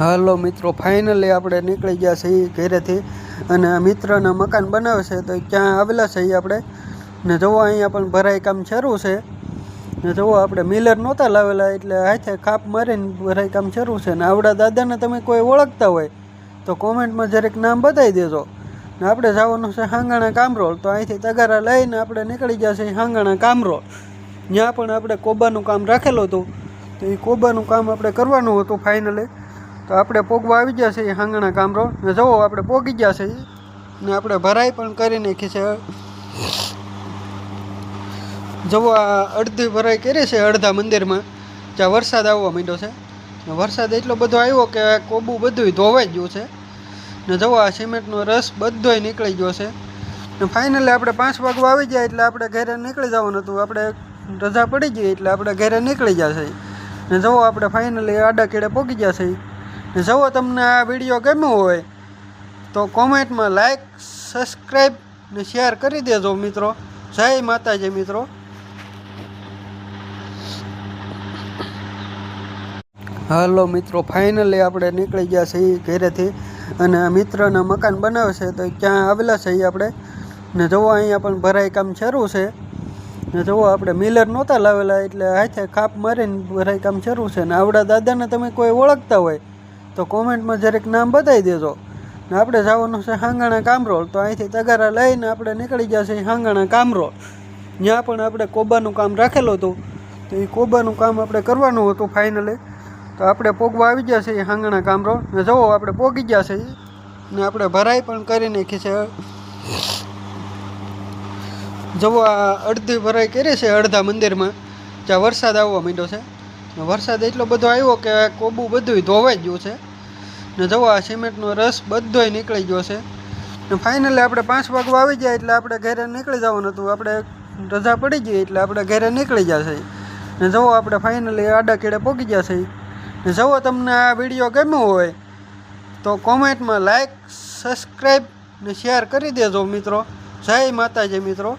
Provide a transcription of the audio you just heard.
હાલો મિત્રો, ફાઇનલી આપણે નીકળી ગયા છીએ ઘરેથી અને મિત્રના મકાન બનાવે છે તો ત્યાં આવેલા છીએ આપણે ને જુઓ અહીંયા પણ ભરાઈ કામ શરૂ છે ને જુઓ આપણે મિલર નહોતા લાવેલા એટલે હાથે કાપ મારીને ભરાઈ કામ શરૂ છે ને આવડા દાદાને તમે કોઈ ઓળખતા હોય તો કોમેન્ટમાં જરીક નામ બતાવી દેજો ને આપણે જવાનું છે હાંગાણા કામરોળ તો અહીંથી તગારા લઈને આપણે નીકળી ગયા છીએ હાંગાણા કામરોળ ત્યાં પણ આપણે કોબાનું કામ રાખેલું હતું તો એ કોબાનું કામ આપણે કરવાનું હતું ફાઇનલી તો આપણે પોગવા આવી ગયા છીએ હાંગણા કામરોળ ને જુઓ આપણે પોગી ગયા છીએ ને આપણે ભરાઈ પણ કરી નાખી છે જુઓ આ અડધી ભરાઈ કરી છે અડધા મંદિરમાં જ્યાં વરસાદ આવવા માંડ્યો છે ને વરસાદ એટલો બધો આવ્યો કે કોબું બધું ધોવાઈ ગયું છે ને જુઓ આ સિમેન્ટનો રસ બધોય નીકળી ગયો છે ને ફાઇનલી આપણે 5 વાગવા આવી ગયા એટલે આપણે ઘરે નીકળી જવાનું હતું આપણે રજા પડી ગઈ એટલે આપણે ઘરે નીકળી ગયા છીએ ને જુઓ આપણે ફાઇનલી આડા કેડે પોગી ગયા છીએ ને જો તમને આ વિડીયો ગમ્યો હોય તો કોમેન્ટમાં લાઈક સબસ્ક્રાઈબ ને શેર કરી દેજો મિત્રો. જય માતાજી મિત્રો. હાલો મિત્રો, ફાઇનલી આપણે નીકળી ગયા છીએ ઘરેથી અને મિત્રના મકાન બનાવે છે તો ત્યાં આવેલા છીએ આપણે ને જુઓ અહીંયા પણ ભરાઈ કામ શરૂ છે ને જુઓ આપણે મિલર નહોતા લાવેલા એટલે હાથે કાપ મારીને ભરાઈ કામ શરૂ છે ને આવડા દાદાને તમે કોઈ ઓળખતા હોય તો કોમેન્ટમાં જરીક નામ બતાવી દેજો ને આપણે જવાનું છે હાંગાણા કામરોળ તો અહીંથી તગારા લઈને આપણે નીકળી ગયા છીએ હાંગાણા કામરોળ ત્યાં પણ આપણે કોબાનું કામ રાખેલું હતું તો એ કોબાનું કામ આપણે કરવાનું હતું ફાઇનલી તો આપણે પોગવા આવી ગયા છીએ હાંગાણા કામરોળ ને જુઓ આપણે પોગી ગયા છીએ ને આપણે ભરાઈ પણ કરી નાખી છે જુઓ આ અડધી ભરાઈ કરી છે અડધા મંદિરમાં જ્યાં વરસાદ આવવા માંડ્યો છે વરસાદ એટલો બધો આવ્યો કે કોબું બધું ધોવાઈ ગયું છે ને જુઓ આ સિમેન્ટનો રસ બધોય નીકળી ગયો છે ને ફાઇનલી આપણે 5 વાગવા આવી ગયા એટલે આપણે ઘરે નીકળી જવાનું હતું આપણે રજા પડી ગઈ એટલે આપણે ઘરે નીકળી ગયા છીએ ને જુઓ આપણે ફાઇનલી આડા કેડે પોગી ગયા છીએ ને જુઓ તમને આ વિડીયો ગમ્યો હોય તો કોમેન્ટમાં લાઈક સબસ્ક્રાઈબ ને શેર કરી દેજો મિત્રો. જય માતાજી મિત્રો.